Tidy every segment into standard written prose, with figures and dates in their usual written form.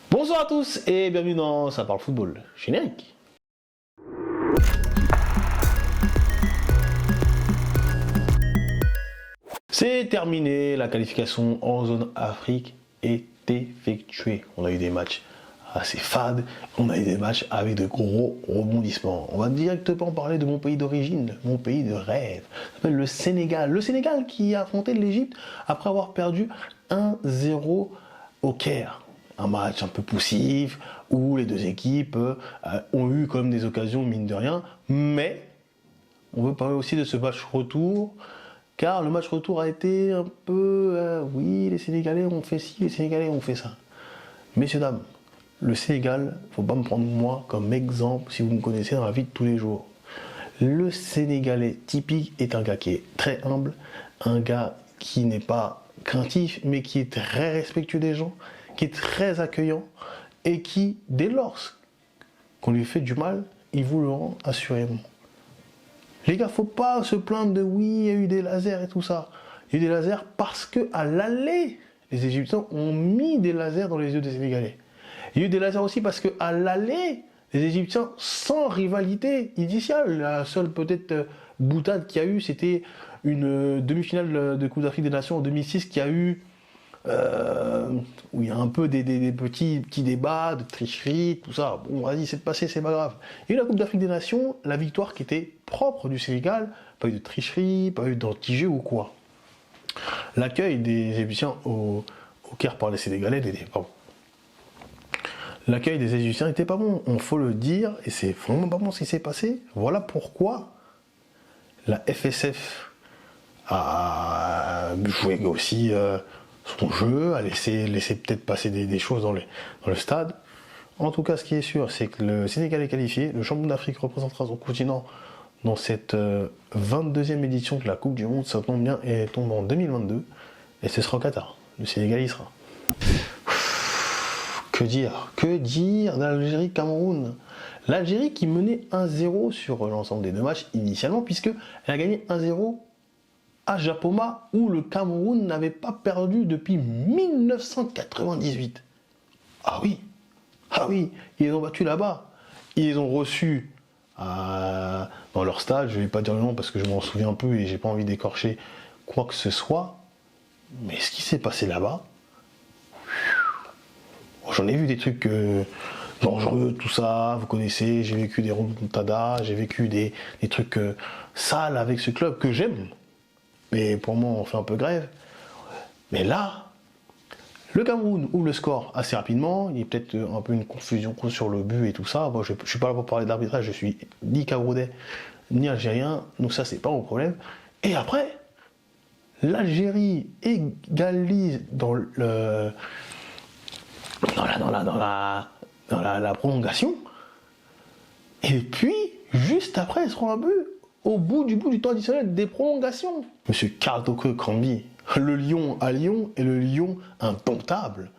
Bonsoir à tous et bienvenue dans Ça parle football. Générique. C'est terminé, la qualification en zone Afrique est effectuée. On a eu des matchs assez fades, on a eu des matchs avec de gros rebondissements. On va directement parler de mon pays d'origine, mon pays de rêve. Ça s'appelle le Sénégal. Le Sénégal qui a affronté l'Égypte après avoir perdu 1-0 au Caire. Un match un peu poussif, où les deux équipes ont eu comme des occasions, mine de rien, mais on veut parler aussi de ce match retour, car le match retour a été un peu, oui, les Sénégalais ont fait ci, les Sénégalais ont fait ça. Messieurs, dames, le Sénégal, faut pas me prendre moi comme exemple si vous me connaissez dans la vie de tous les jours. Le Sénégalais typique est un gars qui est très humble, un gars qui n'est pas craintif, mais qui est très respectueux des gens, qui est très accueillant, et qui, dès lors qu'on lui fait du mal, il vous le rend assurément. Les gars, faut pas se plaindre de oui, il y a eu des lasers et tout ça. Il y a eu des lasers parce que à l'aller, les Égyptiens ont mis des lasers dans les yeux des Sénégalais. Il y a eu des lasers aussi parce que à l'aller, les Égyptiens, sans rivalité initiale, la seule peut-être boutade qu'il y a eu, c'était une demi-finale de Coupe d'Afrique des Nations en 2006 qui a eu où il y a un peu des petits débats de tricherie, tout ça. Bon, vas-y, c'est passé, c'est pas grave. Il y a eu la Coupe d'Afrique des Nations, la victoire qui était propre du Sénégal, pas eu de tricherie, pas eu d'anti-jeu ou quoi. L'accueil des Égyptiens au Caire par les Sénégalais n'était pas bon. L'accueil des Égyptiens n'était pas bon, on faut le dire, et c'est vraiment pas bon ce qui s'est passé. Voilà pourquoi la FSF a joué aussi son jeu, a laissé peut-être passer des choses dans le stade. En tout cas, ce qui est sûr, c'est que le Sénégal est qualifié. Le champion d'Afrique représentera son continent dans cette 22e édition de la Coupe du Monde. Ça tombe bien, et tombe en 2022. Et ce sera au Qatar. Le Sénégal y sera. Que dire d'Algérie-Cameroun? L'Algérie qui menait 1-0 sur l'ensemble des deux matchs initialement, puisqu'elle a gagné 1-0 à Japoma, où le Cameroun n'avait pas perdu depuis 1998. Ah oui, ils ont battu là-bas. Ils ont reçu dans leur stade, je ne vais pas dire le nom parce que je m'en souviens un peu et j'ai pas envie d'écorcher quoi que ce soit. Mais ce qui s'est passé là-bas, j'en ai vu des trucs dangereux, tout ça, vous connaissez, j'ai vécu des remontadas, j'ai vécu des trucs sales avec ce club que j'aime. Mais pour moi, on fait un peu grève. Mais là, le Cameroun ouvre le score assez rapidement. Il y a peut-être un peu une confusion sur le but et tout ça. Moi, je ne suis pas là pour parler d'arbitrage. Je suis ni Camerounais, ni Algérien. Donc ça, c'est pas mon problème. Et après, l'Algérie égalise dans la prolongation. Et puis, juste après, ils seront un but. Au bout du temps additionnel des prolongations. Monsieur Kartoko Kambi, le lion à Lyon et le lion indomptable.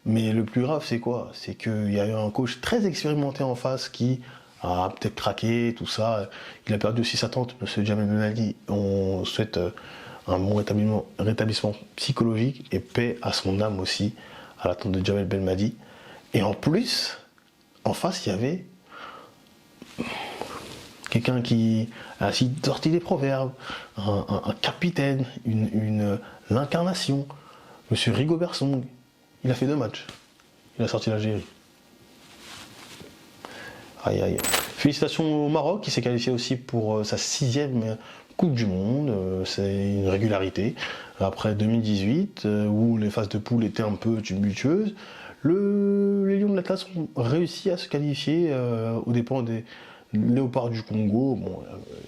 Mais le plus grave, c'est quoi? C'est qu'il y a eu un coach très expérimenté en face qui a peut-être craqué, tout ça. Il a perdu aussi sa tante, monsieur Jamel Belmadi. On souhaite un bon rétablissement psychologique et paix à son âme aussi, à la tante de Jamel Belmadi. Et en plus, en face, il y avait quelqu'un qui a sorti des proverbes, un capitaine, l'incarnation, monsieur Rigobert Song. Il a fait 2 matchs. Il a sorti l'Algérie. Aïe aïe. Félicitations au Maroc qui s'est qualifié aussi pour sa 6e Coupe du Monde. C'est une régularité. Après 2018, où les phases de poule étaient un peu tumultueuses, les Lions de l'Atlas ont réussi à se qualifier aux dépens des Léopards du Congo. Bon,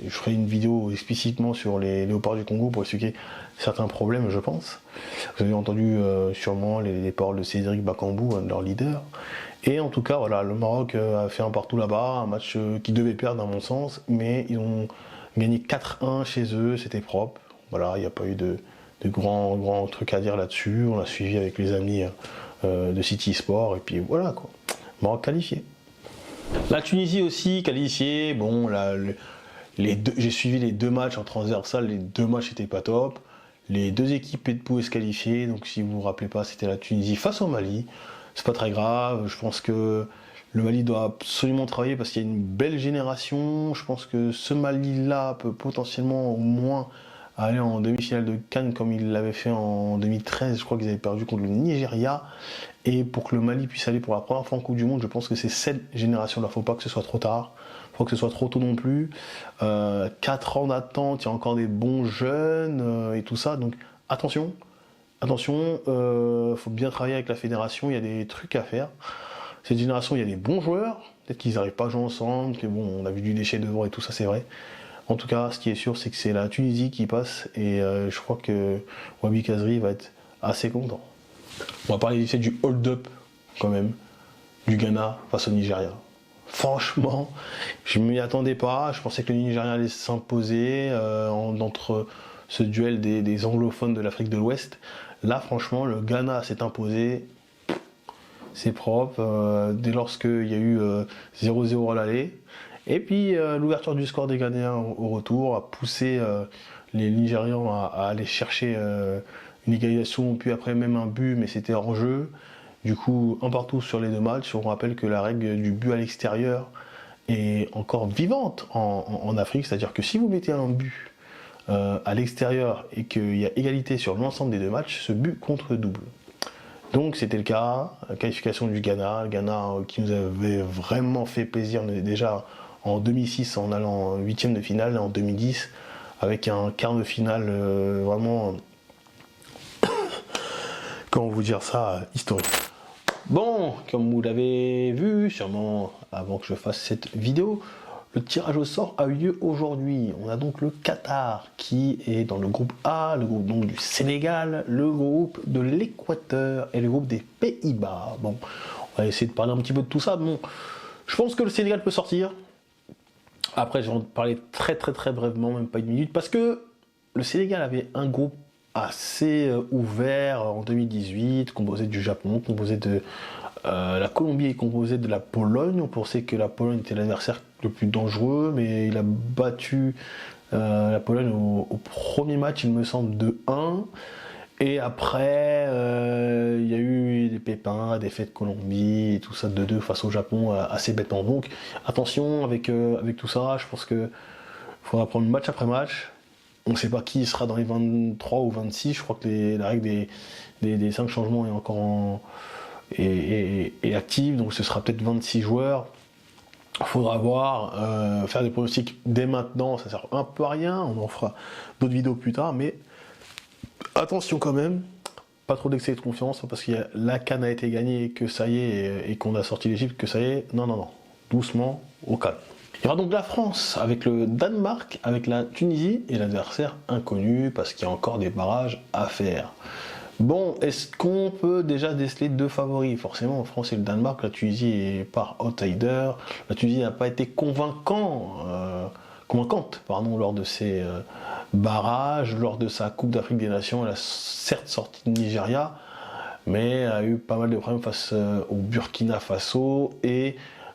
je ferai une vidéo explicitement sur les Léopards du Congo pour expliquer certains problèmes, je pense. Vous avez entendu sûrement les paroles de Cédric Bakambu, leur leader. Et en tout cas, voilà, le Maroc a fait un partout là-bas, un match qu'ils devaient perdre à mon sens, mais ils ont gagné 4-1 chez eux, c'était propre. Voilà, il n'y a pas eu de grands trucs à dire là-dessus. On a suivi avec les amis de City Sport, et puis voilà quoi. Maroc qualifié. La Tunisie aussi qualifiée. Bon, là, j'ai suivi les 2 matchs en transversal, les 2 matchs n'étaient pas top. Les 2 équipes pouvaient se qualifier, donc si vous ne vous rappelez pas, c'était la Tunisie face au Mali. c'est pas très grave. Je pense que le Mali doit absolument travailler parce qu'il y a une belle génération. Je pense que ce Mali-là peut potentiellement au moins aller en demi-finale de Cannes comme il l'avait fait en 2013. Je crois qu'ils avaient perdu contre le Nigeria. Et pour que le Mali puisse aller pour la première fois en Coupe du Monde, je pense que c'est cette génération-là. Faut pas que ce soit trop tard. Faut que ce soit trop tôt non plus. 4 ans d'attente, il y a encore des bons jeunes et tout ça. Donc attention. Attention, faut bien travailler avec la fédération. Il y a des trucs à faire. Cette génération, il y a des bons joueurs. Peut-être qu'ils n'arrivent pas à jouer ensemble. Que bon, on a vu du déchet devant et tout ça, c'est vrai. En tout cas, ce qui est sûr, c'est que c'est la Tunisie qui passe. Et je crois que Wabi Kazri va être assez content. On va parler vite fait du hold-up, quand même, du Ghana face au Nigeria. Franchement, je ne m'y attendais pas. Je pensais que le Nigeria allait s'imposer entre ce duel des anglophones de l'Afrique de l'Ouest. Là, franchement, le Ghana s'est imposé. C'est propre. Dès lorsqu'il y a eu 0-0 à l'aller. Et puis, l'ouverture du score des Ghanéens au retour a poussé les Nigérians à aller chercher une égalisation, puis après même un but, mais c'était hors jeu. Du coup, un partout sur les deux matchs. On rappelle que la règle du but à l'extérieur est encore vivante en Afrique, c'est-à-dire que si vous mettez un but à l'extérieur et qu'il y a égalité sur l'ensemble des deux matchs, ce but compte double. Donc c'était le cas, qualification du Ghana, le Ghana qui nous avait vraiment fait plaisir déjà en 2006 en allant en 8e de finale, et en 2010 avec un quart de finale vraiment, comment vous dire ça, historique. Bon, comme vous l'avez vu, sûrement avant que je fasse cette vidéo, le tirage au sort a eu lieu aujourd'hui. On a donc le Qatar qui est dans le groupe A, le groupe donc du Sénégal, le groupe de l'Équateur et le groupe des Pays-Bas. Bon, on va essayer de parler un petit peu de tout ça. Bon, je pense que le Sénégal peut sortir. Après, je vais en parler très brièvement, même pas une minute, parce que le Sénégal avait un groupe assez ouvert en 2018, composé du Japon, composé de la Colombie est composée de la Pologne. On pensait que la Pologne était l'adversaire le plus dangereux, mais il a battu la Pologne au premier match, il me semble, de 1. Et après, il y a eu des pépins, des défaite de Colombie, et tout ça, 2-2 face au Japon, assez bêtement. Donc attention avec tout ça, je pense qu'il faudra prendre match après match. On ne sait pas qui sera dans les 23 ou 26, je crois que la règle des 5 changements est encore est active, donc ce sera peut-être 26 joueurs. Il faudra voir, faire des pronostics dès maintenant, ça sert un peu à rien, on en fera d'autres vidéos plus tard, mais attention quand même, pas trop d'excès de confiance, parce que la CAN a été gagnée, et que ça y est, et qu'on a sorti l'Égypte, que ça y est, non, doucement, au calme. Il y aura donc la France avec le Danemark, avec la Tunisie et l'adversaire inconnu parce qu'il y a encore des barrages à faire. Bon, est-ce qu'on peut déjà déceler 2 favoris? Forcément, en France et le Danemark, la Tunisie est par outsider. La Tunisie n'a pas été convaincante lors de ses barrages, lors de sa Coupe d'Afrique des Nations. Elle a certes sorti de Nigeria, mais a eu pas mal de problèmes face au Burkina Faso et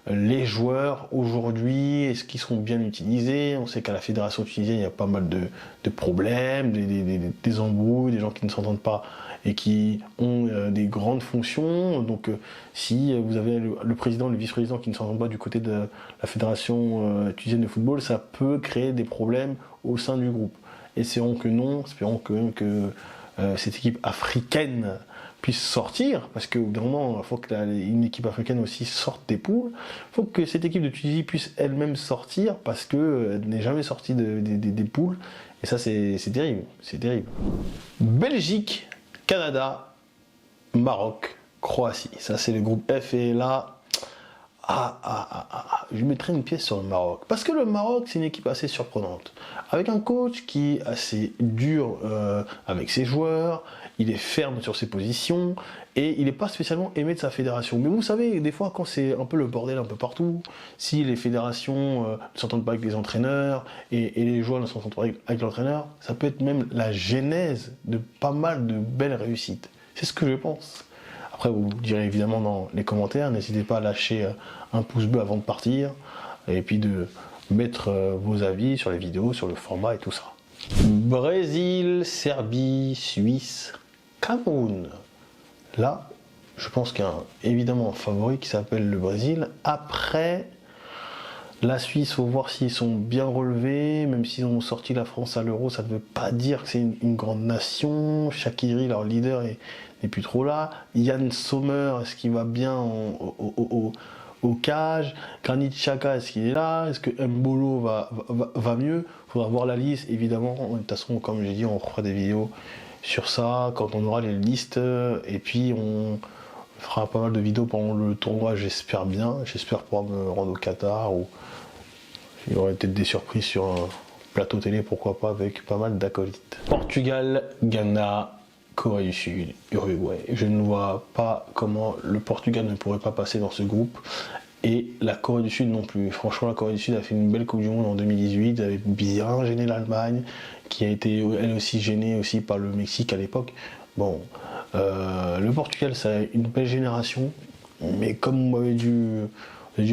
les joueurs aujourd'hui, est-ce qu'ils sont bien utilisés? On sait qu'à la fédération tunisienne, il y a pas mal de problèmes, des embrouilles, des gens qui ne s'entendent pas et qui ont des grandes fonctions. Donc si vous avez le président, le vice-président qui ne s'entendent pas du côté de la fédération tunisienne de football, ça peut créer des problèmes au sein du groupe. Espérons que non, espérons que cette équipe africaine puisse sortir, parce qu'au bout d'un moment, il faut qu'une équipe africaine aussi sorte des poules. Il faut que cette équipe de Tunisie puisse elle-même sortir, parce qu'elle n'est jamais sortie des poules. Et ça, c'est terrible. C'est terrible. Belgique, Canada, Maroc, Croatie. Ça, c'est le groupe F. Et là, je mettrai une pièce sur le Maroc. Parce que le Maroc, c'est une équipe assez surprenante. Avec un coach qui est assez dur avec ses joueurs, il est ferme sur ses positions, et il n'est pas spécialement aimé de sa fédération. Mais vous savez, des fois, quand c'est un peu le bordel un peu partout, si les fédérations ne s'entendent pas avec les entraîneurs, et les joueurs ne s'entendent pas avec l'entraîneur, ça peut être même la genèse de pas mal de belles réussites. C'est ce que je pense. Après, vous direz évidemment dans les commentaires, n'hésitez pas à lâcher un pouce bleu avant de partir, et puis de mettre vos avis sur les vidéos, sur le format et tout ça. Brésil, Serbie, Suisse, Cameroun. Là, je pense qu'il y a évidemment un favori qui s'appelle le Brésil. Après, la Suisse, faut voir s'ils sont bien relevés, même s'ils ont sorti la France à l'Euro, ça ne veut pas dire que c'est une grande nation. Shaqiri, leur leader, n'est plus trop là. Yann Sommer, est-ce qu'il va bien au cage? Granit Xhaka, est-ce qu'il est là? Est-ce que Mbolo va mieux? Il faudra voir la liste, évidemment. De toute façon, comme j'ai dit, on fera des vidéos sur ça quand on aura les listes. Et puis, on fera pas mal de vidéos pendant le tournoi, j'espère bien. J'espère pouvoir me rendre au Qatar ou il y aurait peut-être des surprises sur un plateau télé, pourquoi pas, avec pas mal d'acolytes. Portugal, Ghana, Corée du Sud, Uruguay. Je ne vois pas comment le Portugal ne pourrait pas passer dans ce groupe. Et la Corée du Sud non plus. Franchement, la Corée du Sud a fait une belle Coupe du Monde en 2018, avait bien gêné l'Allemagne, qui a été elle aussi gênée aussi par le Mexique à l'époque. Bon, le Portugal, ça a une belle génération, mais comme vous m'avez dû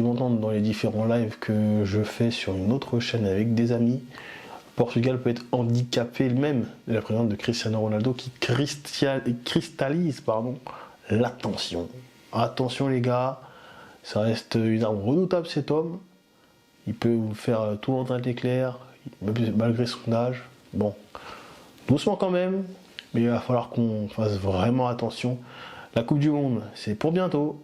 m'entendre dans les différents lives que je fais sur une autre chaîne avec des amis, Portugal peut être handicapé même de la présence de Cristiano Ronaldo qui cristallise l'attention. Attention les gars, ça reste une arme redoutable cet homme. Il peut vous faire tout en un éclair, malgré son âge. Bon, doucement quand même, mais il va falloir qu'on fasse vraiment attention. La Coupe du Monde, c'est pour bientôt.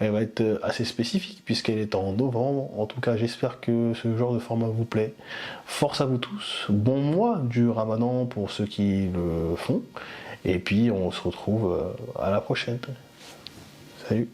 Elle va être assez spécifique puisqu'elle est en novembre. En tout cas, j'espère que ce genre de format vous plaît. Force à vous tous. Bon mois du Ramadan pour ceux qui le font. Et puis, on se retrouve à la prochaine. Salut.